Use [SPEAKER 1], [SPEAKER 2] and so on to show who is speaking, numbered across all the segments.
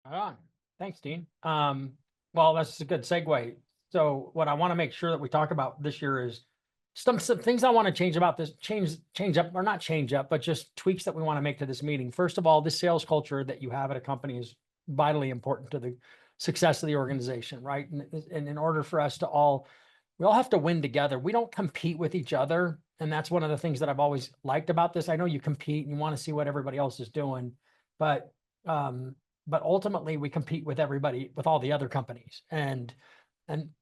[SPEAKER 1] On. Thanks, Dean. Well, that's a good segue. So what I want to make sure that we talk about this year is some things I want to change about this, change up, or not change up, but just tweaks that we want to make to this meeting. First of all, this sales culture that you have at a company is vitally important to the success of the organization, right? And in order for us to we all have to win together. We don't compete with each other. And that's one of the things that I've always liked about this. I know you compete and you want to see what everybody else is doing, but um, but ultimately we compete with everybody, with all the other companies. And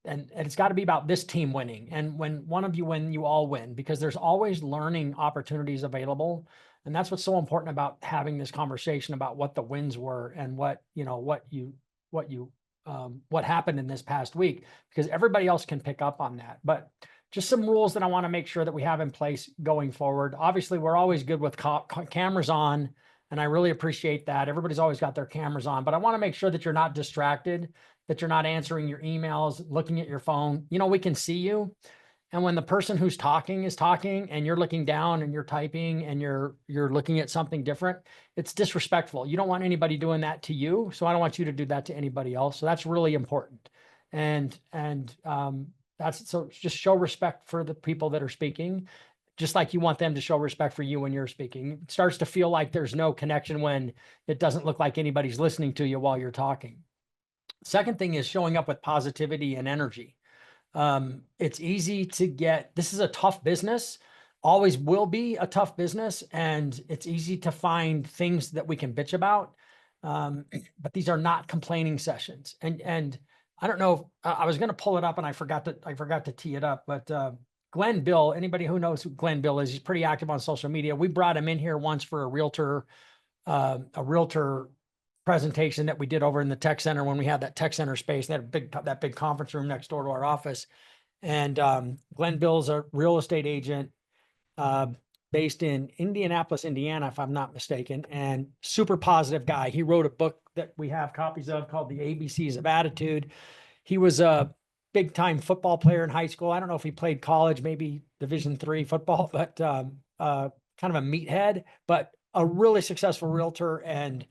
[SPEAKER 1] it's got to be about this team winning. And when one of you win, you all win, because there's always learning opportunities available. And that's what's so important about having this conversation about what the wins were and what happened in this past week, because everybody else can pick up on that. But just some rules that I want to make sure that we have in place going forward. Obviously, we're always good with cameras on, and I really appreciate that. Everybody's always got their cameras on, but I want to make sure that you're not distracted, that you're not answering your emails, looking at your phone. We can see you. And when the person who's talking is talking and you're looking down and you're typing and you're looking at something different, it's disrespectful. You don't want anybody doing that to you. So I don't want you to do that to anybody else. So that's really important. And that's, so just show respect for the people that are speaking, just like you want them to show respect for you when you're speaking. It starts to feel like there's no connection when it doesn't look like anybody's listening to you while you're talking. Second thing is showing up with positivity and energy. It's easy to get, this is a tough business, always will be a tough business, and it's easy to find things that we can bitch about. But these are not complaining sessions. And I don't know if I was going to pull it up and I forgot to tee it up, but Glenn Bill, anybody who knows who Glenn Bill is, he's pretty active on social media. We brought him in here once for a realtor presentation that we did over in the tech center when we had that tech center space. They had that big conference room next door to our office. And Glenn Bill's a real estate agent based in Indianapolis, Indiana, if I'm not mistaken, and super positive guy. He wrote a book that we have copies of called The ABCs of Attitude. He was a big time football player in high school. I don't know if he played college, maybe Division III football, but kind of a meathead, but a really successful realtor. And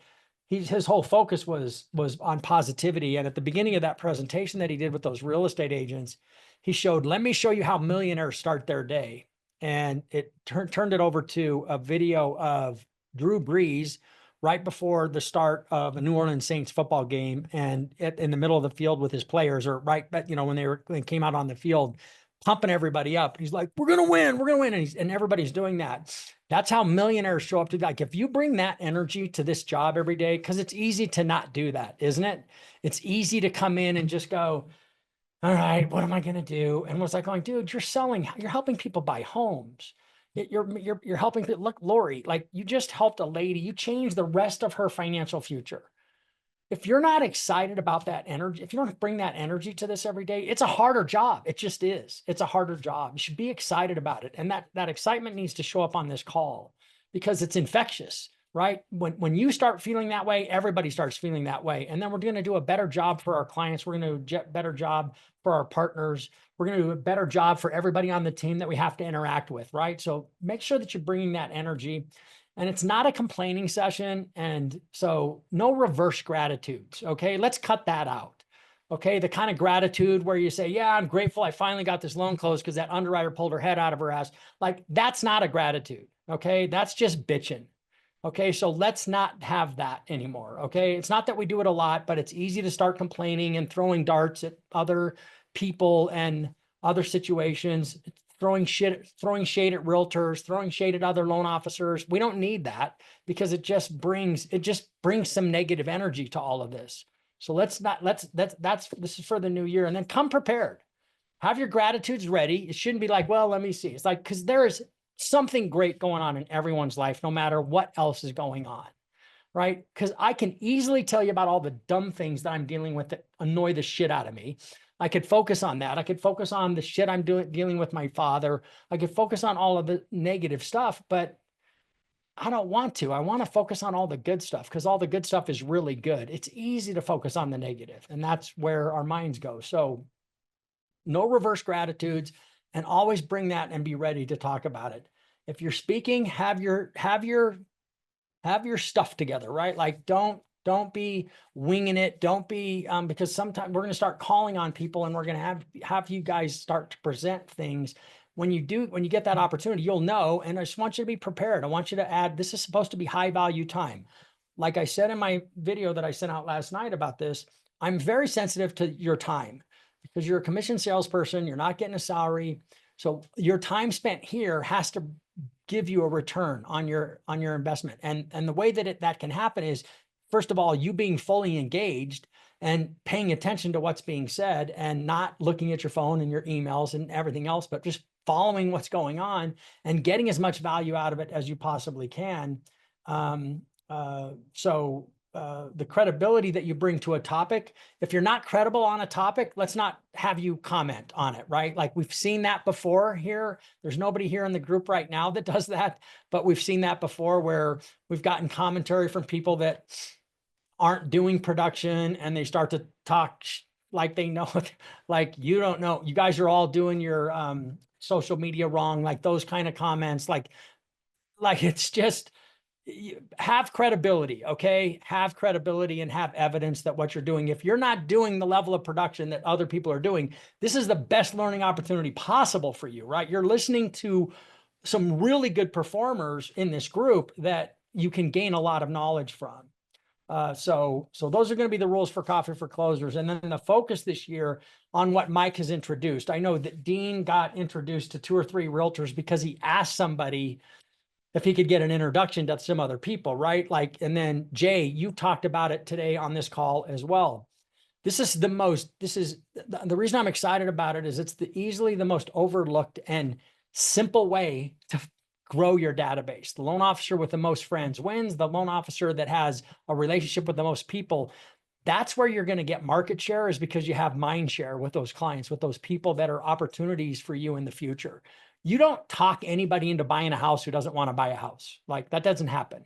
[SPEAKER 1] his whole focus was on positivity. And at the beginning of that presentation that he did with those real estate agents, he showed, let me show you how millionaires start their day. And it turned it over to a video of Drew Brees right before the start of a New Orleans Saints football game, and in the middle of the field with his players, or right, but when they came out on the field, pumping everybody up. He's like, we're going to win. And everybody's doing that. That's how millionaires show up to, like, if you bring that energy to this job every day, because it's easy to not do that, isn't it? It's easy to come in and just go, all right, what am I going to do? And was like going, dude, you're helping people buy homes. You're helping people. Look, Lori, like, you just helped a lady, you changed the rest of her financial future. If you're not excited about that energy, if you don't bring that energy to this every day, it's a harder job. It just is. It's a harder job. You should be excited about it. And that excitement needs to show up on this call, because it's infectious, right? When you start feeling that way, everybody starts feeling that way. And then we're going to do a better job for our clients. We're going to do a better job for our partners. We're going to do a better job for everybody on the team that we have to interact with, right? So make sure that you're bringing that energy. And it's not a complaining session. And so no reverse gratitudes. Okay. Let's cut that out. Okay. The kind of gratitude where you say, yeah, I'm grateful I finally got this loan closed because that underwriter pulled her head out of her ass. Like, that's not a gratitude. Okay. That's just bitching. Okay. So let's not have that anymore. Okay. It's not that we do it a lot, but it's easy to start complaining and throwing darts at other people and other situations, throwing shade at realtors, throwing shade at other loan officers. We don't need that, because it just brings some negative energy to all of this. So this is for the new year. And then come prepared. Have your gratitudes ready. It shouldn't be like, well, let me see. It's like, because there is something great going on in everyone's life, no matter what else is going on, right? Because I can easily tell you about all the dumb things that I'm dealing with that annoy the shit out of me. I could focus on that. I could focus on the shit I'm dealing with my father. I could focus on all of the negative stuff, but I don't want to. I want to focus on all the good stuff, because all the good stuff is really good. It's easy to focus on the negative, and that's where our minds go. So no reverse gratitudes, and always bring that and be ready to talk about it. If you're speaking, have your stuff together, right? Like, don't Don't be winging it. Don't be, because sometimes we're going to start calling on people and we're going to have you guys start to present things. When you get that opportunity, you'll know. And I just want you to be prepared. I want you to add, this is supposed to be high value time. Like I said in my video that I sent out last night about this, I'm very sensitive to your time because you're a commission salesperson. You're not getting a salary. So your time spent here has to give you a return on your investment. And the way that that can happen is, first of all, you being fully engaged and paying attention to what's being said and not looking at your phone and your emails and everything else, but just following what's going on and getting as much value out of it as you possibly can. The credibility that you bring to a topic, if you're not credible on a topic, let's not have you comment on it, right? Like we've seen that before here. There's nobody here in the group right now that does that, but we've seen that before where we've gotten commentary from people that aren't doing production and they start to talk like they know, like you don't know, you guys are all doing your social media wrong, like those kind of comments, like it's just, have credibility, okay? Have credibility and have evidence that what you're doing. If you're not doing the level of production that other people are doing, this is the best learning opportunity possible for you, right? You're listening to some really good performers in this group that you can gain a lot of knowledge from. So those are going to be the rules for Coffee for Closers. And then the focus this year on what Mike has introduced. I know that Dean got introduced to 2 or 3 realtors because he asked somebody if he could get an introduction to some other people, right? Like, and then Jay, you talked about it today on this call as well. The reason I'm excited about it is it's easily the most overlooked and simple way to grow your database. The loan officer with the most friends wins. The loan officer that has a relationship with the most people, that's where you're going to get market share, is because you have mind share with those clients, with those people that are opportunities for you in the future. You don't talk anybody into buying a house who doesn't want to buy a house. Like that doesn't happen.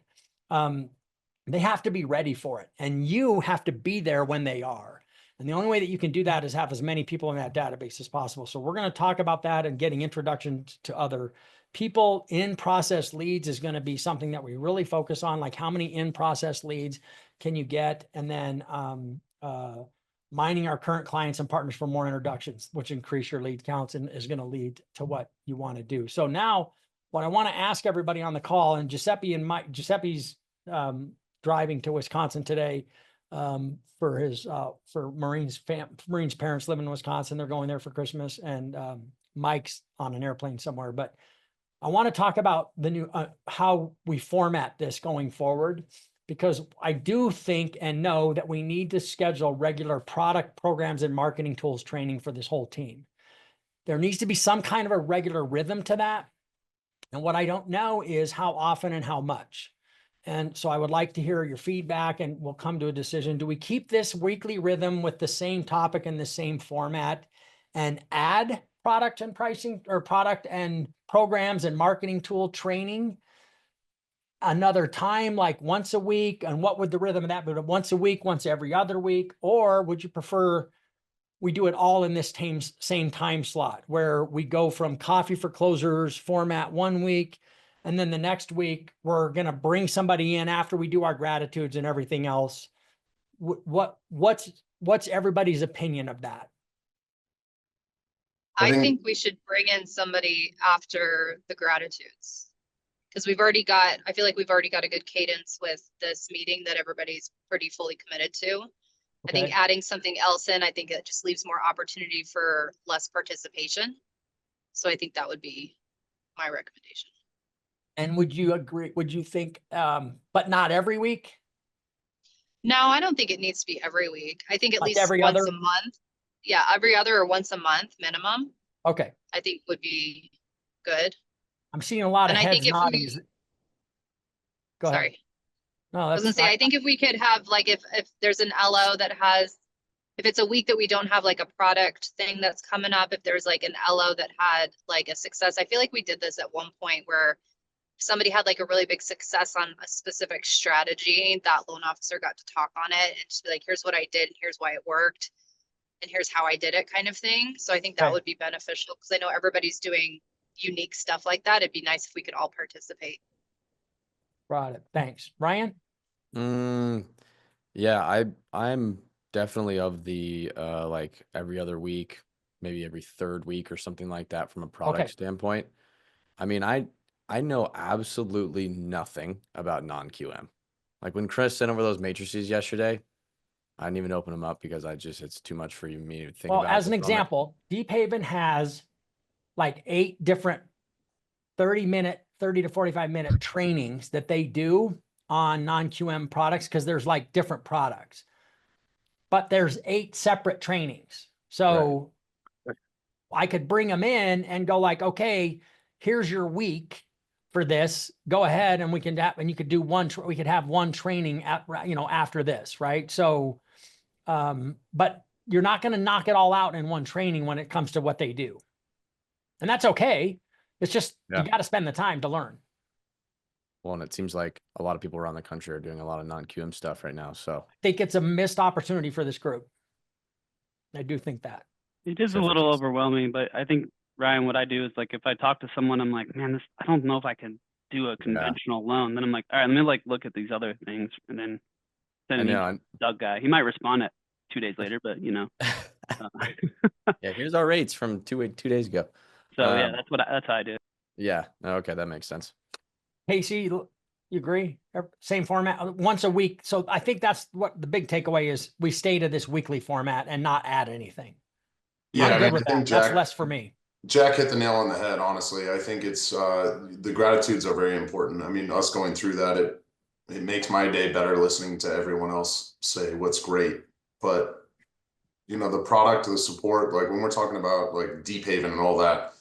[SPEAKER 1] They have to be ready for it. And you have to be there when they are. And the only way that you can do that is have as many people in that database as possible. So we're going to talk about that, and getting introductions to other people. In-process leads is going to be something that we really focus on, like how many in-process leads can you get? And then mining our current clients and partners for more introductions, which increase your lead counts and is going to lead to what you want to do. So now what I want to ask everybody on the call, and Giuseppe's driving to Wisconsin today for Marine's parents live in Wisconsin. They're going there for Christmas, and Mike's on an airplane somewhere. But I want to talk about the new how we format this going forward, because I do think and know that we need to schedule regular product programs and marketing tools training for this whole team. There needs to be some kind of a regular rhythm to that. And what I don't know is how often and how much. And so I would like to hear your feedback, and we'll come to a decision. Do we keep this weekly rhythm with the same topic and the same format and add product and pricing, or product and programs and marketing tool training another time, like once a week? And what would the rhythm of that be? Once a week, once every other week? Or would you prefer we do it all in this same time slot, where we go from Coffee for Closers format one week, and then the next week we're going to bring somebody in after we do our gratitudes and everything else? What's everybody's opinion of that?
[SPEAKER 2] I think we should bring in somebody after the gratitudes, because I feel like we've already got a good cadence with this meeting that everybody's pretty fully committed to. Okay. I think adding something else in, I think it just leaves more opportunity for less participation. So I think that would be my recommendation.
[SPEAKER 1] And would you agree? Would you think, but not every week?
[SPEAKER 2] No, I don't think it needs to be every week. I think at least
[SPEAKER 1] every
[SPEAKER 2] once
[SPEAKER 1] other?
[SPEAKER 2] a month. Yeah, every other or once a month minimum.
[SPEAKER 1] Okay.
[SPEAKER 2] I think would be good.
[SPEAKER 1] I'm seeing a lot of heads nodding. Go ahead.
[SPEAKER 2] Sorry.
[SPEAKER 1] No,
[SPEAKER 2] I was gonna say, I think if we could have, like, if there's an LO that has, if it's a week that we don't have like a product thing that's coming up, if there's like an LO that had like a success, I feel like we did this at one point where somebody had like a really big success on a specific strategy, that loan officer got to talk on it and just be like, here's what I did, and here's why it worked, and here's how I did it, kind of thing. So I think that would be beneficial, because I know everybody's doing unique stuff like that. It'd be nice if we could all participate.
[SPEAKER 1] Got it. Thanks. Ryan?
[SPEAKER 3] Yeah, I'm definitely of the like every other week, maybe every third week or something like that from a product
[SPEAKER 1] Okay.
[SPEAKER 3] standpoint. I mean, I know absolutely nothing about non-QM. Like when Chris sent over those matrices yesterday, I didn't even open them up because it's too much for me to think
[SPEAKER 1] Well,
[SPEAKER 3] about at
[SPEAKER 1] as
[SPEAKER 3] the
[SPEAKER 1] an
[SPEAKER 3] moment.
[SPEAKER 1] example, Deep Haven has like 8 different 30-minute, 30 to 45-minute trainings that they do on non-QM products because there's like different products. But there's 8 separate trainings. So I could bring them in and go like, okay, here's your week for this. Go ahead and we can and you could do we could have one training at, after this, right? So, but you're not going to knock it all out in one training when it comes to what they do. And that's okay. It's just, you
[SPEAKER 3] Yeah.
[SPEAKER 1] got to spend the time to learn.
[SPEAKER 3] Well, and it seems like a lot of people around the country are doing a lot of non-QM stuff right now. So
[SPEAKER 1] I think it's a missed opportunity for this group. I do think that.
[SPEAKER 4] It is a
[SPEAKER 3] except for
[SPEAKER 4] little
[SPEAKER 3] Casey.
[SPEAKER 4] overwhelming, but I think, Ryan, what I do is like if I talk to someone, I'm like, man, I don't know if I can do a conventional loan. Then I'm like, all right, let me like look at these other things and then
[SPEAKER 3] I
[SPEAKER 4] send me
[SPEAKER 3] know.
[SPEAKER 4] Doug guy. He might respond at 2 days later, but
[SPEAKER 3] Yeah, here's our rates from 2 days ago.
[SPEAKER 4] So yeah, that's how I do it.
[SPEAKER 3] Yeah. Okay, that makes sense.
[SPEAKER 1] Casey, you agree? Same format, once a week. So I think that's what the big takeaway is. We stay to this weekly format and not add anything.
[SPEAKER 5] Yeah,
[SPEAKER 1] I'm
[SPEAKER 5] I
[SPEAKER 1] good
[SPEAKER 5] mean,
[SPEAKER 1] with
[SPEAKER 5] I think
[SPEAKER 1] that. That's less for me.
[SPEAKER 5] Jack hit the nail on the head, honestly. I think it's the gratitudes are very important. I mean, us going through that, it makes my day better listening to everyone else say what's great. But the product, the support, like when we're talking about like Deep Haven and all that,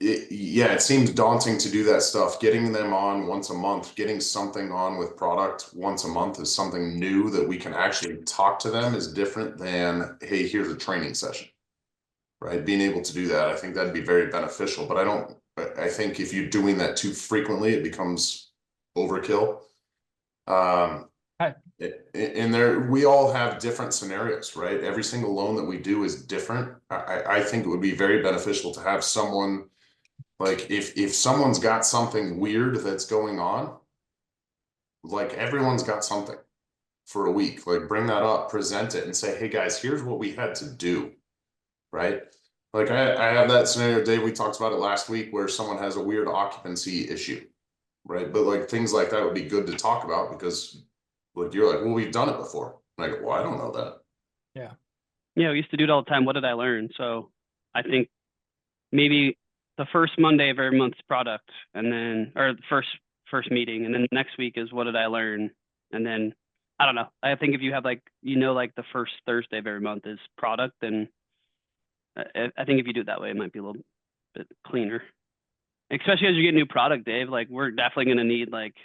[SPEAKER 5] it seems daunting to do that stuff. Getting them on once a month, getting something on with product once a month is something new that we can actually talk to them is different than, hey, here's a training session. Right, being able to do that, I think that'd be very beneficial. But I think if you're doing that too frequently, it becomes overkill. And we all have different scenarios, right? Every single loan that we do is different. I think it would be very beneficial to have someone like if someone's got something weird that's going on, like everyone's got something for a week, like bring that up, present it, and say, hey guys, here's what we had to do, right? Like I have that scenario, Dave, we talked about it last week where someone has a weird occupancy issue, right? But like things like that would be good to talk about because like you're like, well, we've done it before. And I go, well, I don't know that.
[SPEAKER 4] Yeah, we used to do it all the time. What did I learn? So I think maybe the first Monday of every month's product, and then or the first meeting, and then next week is what did I learn, and then I don't know. I think if you have like like the first Thursday of every month is product, then I think if you do it that way, it might be a little bit cleaner. Especially as you get new product, Dave. Like we're definitely going to need like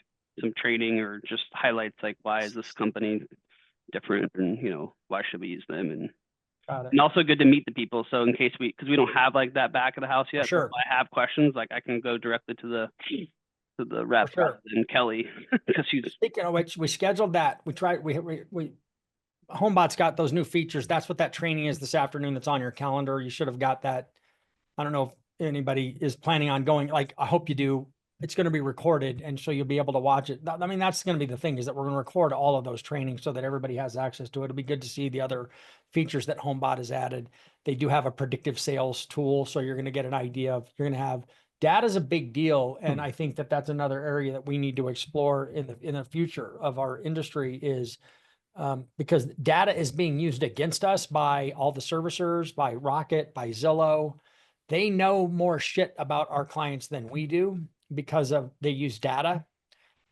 [SPEAKER 4] some training or just highlights like why is this company different and why should we use them and also good to meet the people. So in case because we don't have like that back of the house yet.
[SPEAKER 1] Sure.
[SPEAKER 4] So if I have questions, like I can go directly to the rep and Kelly because she's.
[SPEAKER 1] Speaking of which, we scheduled that. We HomeBot's got those new features. That's what that training is this afternoon. That's on your calendar. You should have got that. I don't know if anybody is planning on going. Like, I hope you do. It's going to be recorded, and so you'll be able to watch it. I mean, that's going to be the thing, is that we're going to record all of those trainings so that everybody has access to it. It'll be good to see the other features that HomeBot has added. They do have a predictive sales tool, so you're going to get an idea of, you're going to have data is a big deal. And I think that that's another area that we need to explore in the future of our industry is because data is being used against us by all the servicers, by Rocket, by Zillow. They know more shit about our clients than we do because they use data.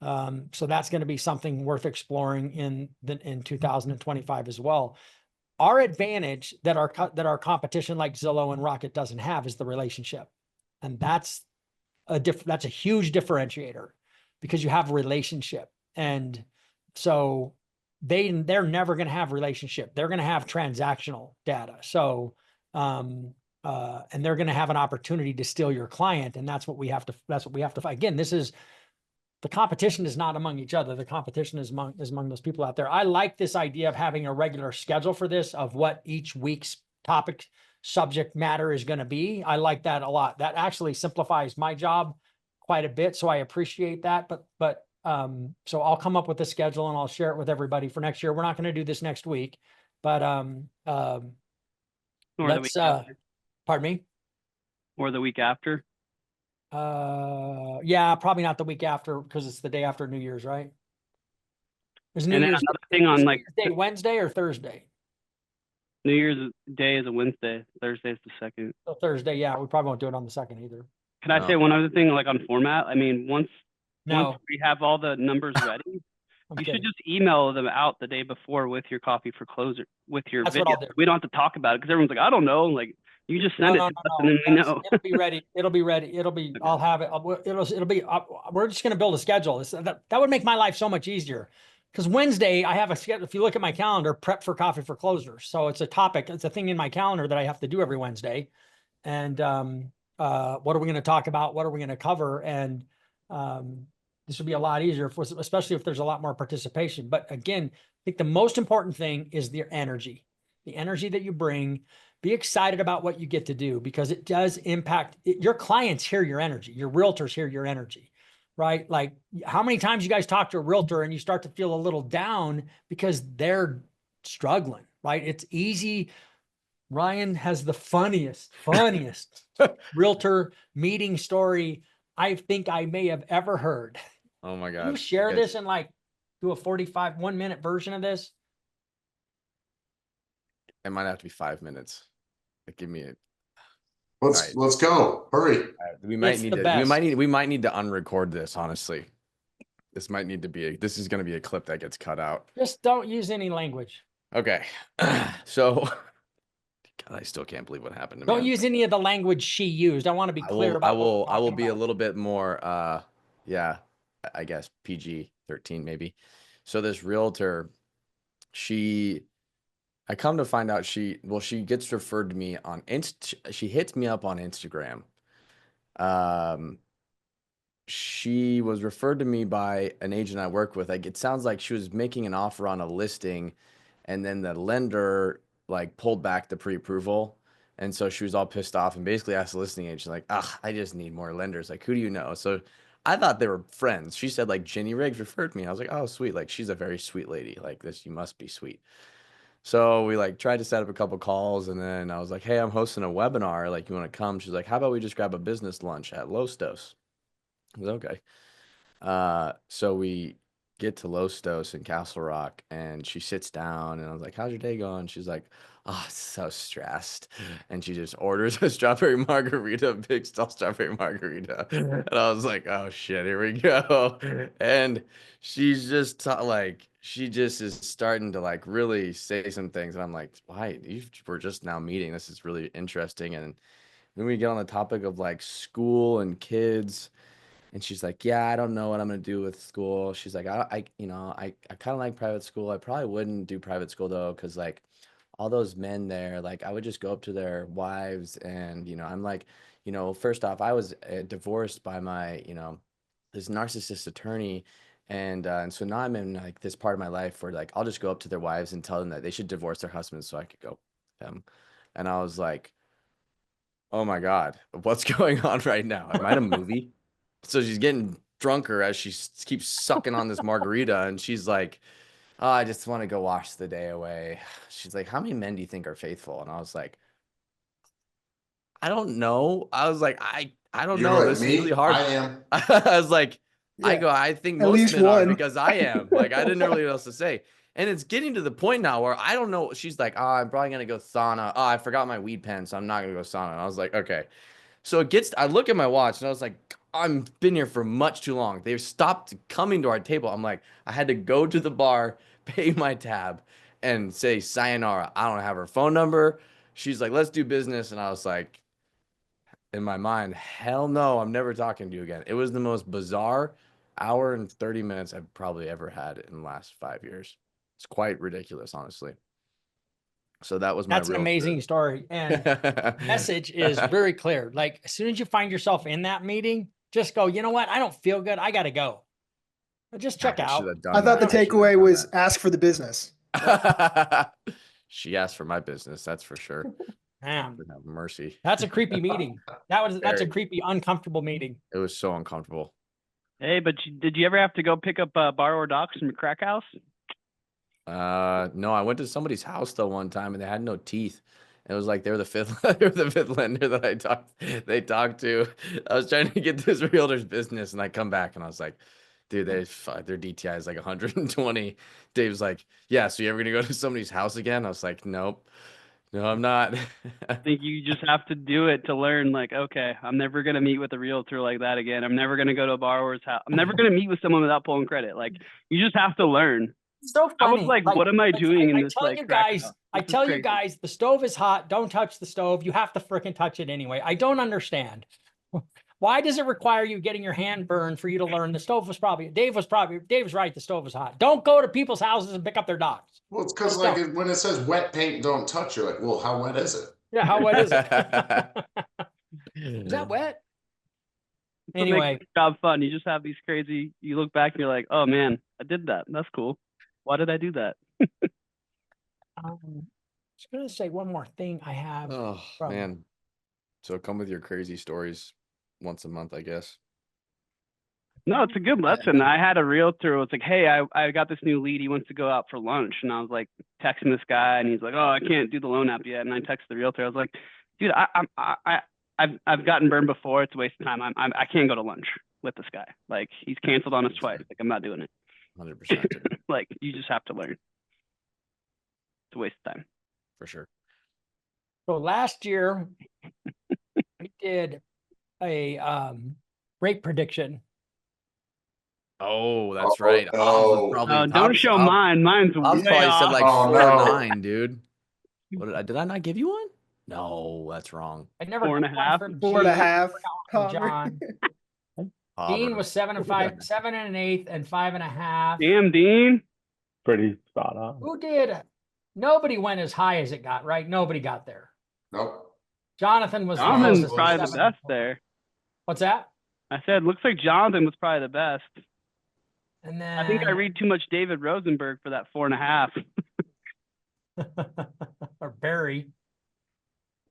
[SPEAKER 1] So that's going to be something worth exploring in 2025 as well. Our advantage that our competition like Zillow and Rocket doesn't have is the relationship. And that's a huge differentiator because you have a relationship. And so they're never going to have relationship. They're going to have transactional data. So, and they're going to have an opportunity to steal your client. And that's what we have to, again, the competition is not among each other. The competition is among those people out there. I like this idea of having a regular schedule for this, of what each week's topic subject matter is going to be. I like that a lot. That actually simplifies my job quite a bit. So I appreciate that. But So I'll come up with a schedule and I'll share it with everybody for next year. We're not going to do this next week, but,
[SPEAKER 4] Or the
[SPEAKER 1] let's,
[SPEAKER 4] week after.
[SPEAKER 1] pardon me.
[SPEAKER 4] Or the week after.
[SPEAKER 1] Yeah, probably not the week after because it's the day after New Year's, right? Is New
[SPEAKER 4] And then
[SPEAKER 1] Year's
[SPEAKER 4] another thing on
[SPEAKER 1] is
[SPEAKER 4] like
[SPEAKER 1] New Year's Day Wednesday or Thursday?
[SPEAKER 4] New Year's Day is a Wednesday. Thursday is the 2nd.
[SPEAKER 1] So Thursday, yeah, we probably won't do it on the 2nd either.
[SPEAKER 4] Can I
[SPEAKER 3] No.
[SPEAKER 4] say one other thing, like on format? I mean, once
[SPEAKER 1] No,
[SPEAKER 4] we have all the numbers ready,
[SPEAKER 1] I'm
[SPEAKER 4] you
[SPEAKER 1] kidding.
[SPEAKER 4] should just email them out the day before with your copy for closer, with your
[SPEAKER 1] That's what
[SPEAKER 4] video.
[SPEAKER 1] I'll do.
[SPEAKER 4] We don't have to talk about it because everyone's like, I don't know. Like, you just send it to us and then we
[SPEAKER 1] That's-
[SPEAKER 4] know.
[SPEAKER 1] It'll be ready. It'll be ready. It'll be, I'll have it. It'll be, we're just gonna build a schedule. That would make my life so much easier. Because Wednesday, I have a schedule. If you look at my calendar, prep for coffee for closers. So it's a topic, it's a thing in my calendar that I have to do every Wednesday. And what are we gonna talk about? What are we gonna cover? And this would be a lot easier, especially if there's a lot more participation. But again, I think the most important thing is the energy that you bring. Be excited about what you get to do because it does impact your clients. Hear your energy. Your realtors hear your energy, right? Like how many times you guys talk to a realtor and you start to feel a little down because they're struggling, right? It's easy. Ryan has the funniest realtor meeting story I think I may have ever heard.
[SPEAKER 3] Oh my
[SPEAKER 1] Can you
[SPEAKER 3] God.
[SPEAKER 1] share
[SPEAKER 3] guys-
[SPEAKER 1] this and like do a 1-minute version of this?
[SPEAKER 3] It might have to be 5 minutes. Like, give me it.
[SPEAKER 5] Let's
[SPEAKER 3] Right.
[SPEAKER 5] go. Hurry.
[SPEAKER 3] We might
[SPEAKER 1] It's
[SPEAKER 3] need
[SPEAKER 1] the
[SPEAKER 3] to.
[SPEAKER 1] best.
[SPEAKER 3] We might need to unrecord this. Honestly, this might need to be. This is going to be a clip that gets cut out.
[SPEAKER 1] Just don't use any language.
[SPEAKER 3] Okay. So, God, I still can't believe what happened to me.
[SPEAKER 1] Don't use any of the language she used. I want to be
[SPEAKER 3] I
[SPEAKER 1] clear
[SPEAKER 3] will.
[SPEAKER 1] about. what we're
[SPEAKER 3] I will
[SPEAKER 1] talking
[SPEAKER 3] be a
[SPEAKER 1] about.
[SPEAKER 3] little bit more. Yeah. I guess PG-13 maybe. So this realtor, I come to find out she gets referred to me on she hits me up on Instagram. She was referred to me by an agent I work with. Like it sounds like she was making an offer on a listing and then the lender like pulled back the pre-approval. And so she was all pissed off and basically asked the listing agent, like, I just need more lenders. Like, who do you know? So I thought they were friends. She said, like, Jenny Riggs referred me. I was like, oh, sweet. Like, she's a very sweet lady. Like this, you must be sweet. So we like tried to set up a couple calls and then I was like, hey, I'm hosting a webinar. Like, you want to come? She's like, how about we just grab a business lunch at Lostos? I was okay. So we get to Lostos in Castle Rock and she sits down and I was like, how's your day going? She's like, oh, so stressed. And she just orders a strawberry margarita, a big stall strawberry margarita. And I was like, oh shit, here we go. And she's just like, she just is starting to like really say some things. And I'm like, why? We're just now meeting. This is really interesting. And then we get on the topic of like school and kids. And she's like, yeah, I don't know what I'm going to do with school. She's like, I kind of like private school. I probably wouldn't do private school though. Cause like all those men there, like I would just go up to their wives and, I'm like, first off, I was divorced by my, this narcissist attorney. And so now I'm in like this part of my life where like, I'll just go up to their wives and tell them that they should divorce their husbands so I could go with them. And I was like, oh my God, what's going on right now? Am I in a movie? So she's getting drunker as she keeps sucking on this margarita. And she's like, oh, I just want to go wash the day away. She's like, how many men do you think are faithful? And I was like, I don't know. I was like, I don't
[SPEAKER 5] You're
[SPEAKER 3] know.
[SPEAKER 5] like
[SPEAKER 3] This is
[SPEAKER 5] me.
[SPEAKER 3] really hard.
[SPEAKER 5] I am.
[SPEAKER 3] I was like,
[SPEAKER 6] Yeah,
[SPEAKER 3] I think
[SPEAKER 6] at
[SPEAKER 3] most
[SPEAKER 6] least
[SPEAKER 3] men are
[SPEAKER 6] one.
[SPEAKER 3] because I am. Like, I didn't know really what else to say. And it's getting to the point now where I don't know. She's like, oh, I'm probably going to go sauna. Oh, I forgot my weed pen, so I'm not going to go sauna. And I was like, okay. So I look at my watch and I was like, I've been here for much too long. They've stopped coming to our table. I'm like, I had to go to the bar, pay my tab, and say sayonara. I don't have her phone number. She's like, let's do business. And I was like, in my mind, hell no, I'm never talking to you again. It was the most bizarre hour and 30 minutes I've probably ever had in the last 5 years. It's quite ridiculous, honestly. So that was my
[SPEAKER 1] That's an amazing story. And the message is very clear. Like as soon as you find yourself in that meeting, just go, you know what? I don't feel good. I got to go. Just check out.
[SPEAKER 6] I thought the takeaway was ask for the business.
[SPEAKER 3] She asked for my business, that's for sure.
[SPEAKER 1] Man,
[SPEAKER 3] Lord have mercy.
[SPEAKER 1] that's a creepy meeting. That's a
[SPEAKER 3] Very.
[SPEAKER 1] creepy, uncomfortable meeting.
[SPEAKER 3] It was so uncomfortable.
[SPEAKER 4] Hey, but did you ever have to go pick up borrower docs from your crack house?
[SPEAKER 3] No, I went to somebody's house though one time and they had no teeth. It was like they were the fifth, they were the fifth lender that they talked to. I was trying to get this realtor's business and I come back and I was like, dude, their DTI is like 120. Dave's like, yeah, so you ever gonna go to somebody's house again? I was like, nope, no, I'm not.
[SPEAKER 4] I think you just have to do it to learn, like, okay, I'm never going to meet with a realtor like that again. I'm never going to go to a borrower's house. I'm never going to meet with someone without pulling credit. Like, you just have to learn.
[SPEAKER 1] It's so
[SPEAKER 4] I was
[SPEAKER 1] funny.
[SPEAKER 4] like, what am I doing in
[SPEAKER 1] I
[SPEAKER 4] this,
[SPEAKER 1] tell
[SPEAKER 4] like,
[SPEAKER 1] you
[SPEAKER 4] crack
[SPEAKER 1] guys,
[SPEAKER 4] house?
[SPEAKER 1] I
[SPEAKER 4] This is
[SPEAKER 1] tell you
[SPEAKER 4] crazy.
[SPEAKER 1] guys, the stove is hot. Don't touch the stove. You have to freaking touch it anyway. I don't understand. Why does it require you getting your hand burned for you to learn? Dave was right. The stove was hot. Don't go to people's houses and pick up their dogs.
[SPEAKER 5] Well, it's because
[SPEAKER 1] Just
[SPEAKER 5] like
[SPEAKER 1] don't.
[SPEAKER 5] when it says wet paint, don't touch. You're like, well, how wet is it?
[SPEAKER 1] Yeah, how wet is it? Is that wet?
[SPEAKER 4] That's what makes
[SPEAKER 1] Anyway,
[SPEAKER 4] the job fun. You just have these crazy, you look back and you're like, oh man, I did that. That's cool. Why did I do that?
[SPEAKER 1] I was gonna say one more thing I have.
[SPEAKER 3] Oh
[SPEAKER 1] from-
[SPEAKER 3] man. So come with your crazy stories once a month, I guess.
[SPEAKER 4] No, it's a good lesson. I had a realtor who was like, hey, I got this new lead. He wants to go out for lunch. And I was like texting this guy and he's like, oh, I can't do the loan app yet. And I texted the realtor. I was like, dude, I've gotten burned before. It's a waste of time. I can't go to lunch with this guy. Like, he's canceled on us twice. Like, I'm not doing it.
[SPEAKER 3] 100%.
[SPEAKER 4] Like, you just have to learn. It's a waste of time.
[SPEAKER 3] For sure.
[SPEAKER 1] So last year, we did a rate prediction.
[SPEAKER 3] Oh, that's
[SPEAKER 5] Oh,
[SPEAKER 3] right.
[SPEAKER 5] oh.
[SPEAKER 4] Don't show mine. Mine's
[SPEAKER 3] I'll
[SPEAKER 4] way
[SPEAKER 3] probably said
[SPEAKER 4] off.
[SPEAKER 3] like
[SPEAKER 5] Oh,
[SPEAKER 3] 4 or
[SPEAKER 5] no.
[SPEAKER 3] 9, dude. What did I not give you one? No, that's wrong.
[SPEAKER 1] I never
[SPEAKER 4] Four and
[SPEAKER 1] got
[SPEAKER 4] a
[SPEAKER 1] one
[SPEAKER 4] half?
[SPEAKER 1] from
[SPEAKER 6] 4.5.
[SPEAKER 1] Gene, from
[SPEAKER 6] Homer.
[SPEAKER 1] John. Dean was 7 and 5, 7 and 1/8, and 5.5.
[SPEAKER 4] Damn, Dean.
[SPEAKER 7] Pretty spot on.
[SPEAKER 1] Who did? Nobody went as high as it got, right? Nobody got there.
[SPEAKER 5] Nope.
[SPEAKER 1] Jonathan was. the
[SPEAKER 4] Jonathan's
[SPEAKER 1] closest,
[SPEAKER 4] probably the
[SPEAKER 1] 7
[SPEAKER 4] best
[SPEAKER 1] and 4.
[SPEAKER 4] there.
[SPEAKER 1] What's that?
[SPEAKER 4] I said, looks like Jonathan was probably the best.
[SPEAKER 1] And then
[SPEAKER 4] I think I read too much David Rosenberg for that 4.5.
[SPEAKER 1] or Barry.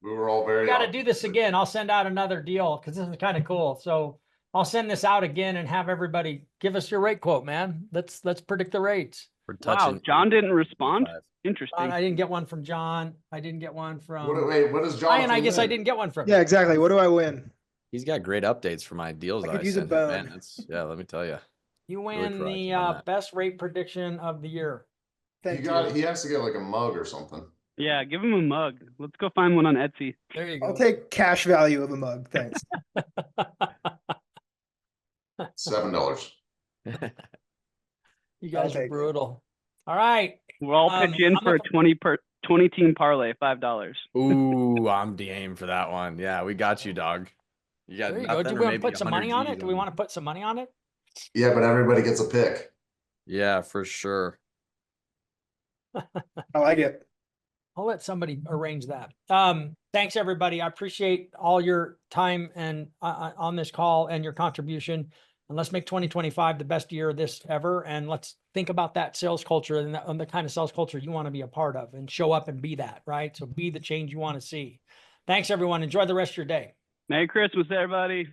[SPEAKER 5] We were all very.
[SPEAKER 1] We got to do this
[SPEAKER 5] optimistic.
[SPEAKER 1] again. I'll send out another deal because this is kind of cool. So I'll send this out again and have everybody give us your rate quote, man. Let's predict the rates.
[SPEAKER 3] We're
[SPEAKER 4] Wow,
[SPEAKER 3] touching
[SPEAKER 4] John didn't respond?
[SPEAKER 3] 85.
[SPEAKER 4] Interesting.
[SPEAKER 1] I didn't get one from John. I didn't get one from
[SPEAKER 5] Wait, what does John?
[SPEAKER 1] Ryan. I guess I didn't get one from.
[SPEAKER 6] Yeah, exactly. What do I win?
[SPEAKER 3] He's got great updates for my deals
[SPEAKER 6] I
[SPEAKER 3] that
[SPEAKER 6] could
[SPEAKER 3] I
[SPEAKER 6] use a
[SPEAKER 3] sent him, man.
[SPEAKER 6] bone.
[SPEAKER 3] Yeah, let me tell you.
[SPEAKER 1] You
[SPEAKER 3] Really
[SPEAKER 1] win the
[SPEAKER 3] proactive on that.
[SPEAKER 1] best rate prediction of the year.
[SPEAKER 6] Thank
[SPEAKER 5] He
[SPEAKER 6] you.
[SPEAKER 5] got. He has to get like a mug or something.
[SPEAKER 4] Yeah, give him a mug. Let's go find one on Etsy.
[SPEAKER 1] There you go.
[SPEAKER 6] I'll take cash value of a mug. Thanks.
[SPEAKER 5] $7.
[SPEAKER 1] You guys are
[SPEAKER 6] take it.
[SPEAKER 1] brutal. All right.
[SPEAKER 4] We'll all pitch in
[SPEAKER 1] I'm
[SPEAKER 4] for a
[SPEAKER 1] gonna-
[SPEAKER 4] 20 team parlay, $5.
[SPEAKER 3] Ooh, I'm game for that one. Yeah, we got you, dog. You got
[SPEAKER 1] There you go.
[SPEAKER 3] nothing
[SPEAKER 1] Do
[SPEAKER 3] or
[SPEAKER 1] we want to
[SPEAKER 3] maybe
[SPEAKER 1] put some
[SPEAKER 3] 100
[SPEAKER 1] money on
[SPEAKER 3] Gs
[SPEAKER 1] it? Do we want to put some money on it?
[SPEAKER 5] Yeah, but everybody gets a pick.
[SPEAKER 3] Yeah, for sure.
[SPEAKER 6] I like it.
[SPEAKER 1] I'll let somebody arrange that. Thanks everybody. I appreciate all your time and on this call and your contribution. And let's make 2025 the best year of this ever. And let's think about that sales culture and the kind of sales culture you want to be a part of and show up and be that, right? So be the change you want to see. Thanks everyone. Enjoy the rest of your day.
[SPEAKER 4] Merry Christmas, everybody.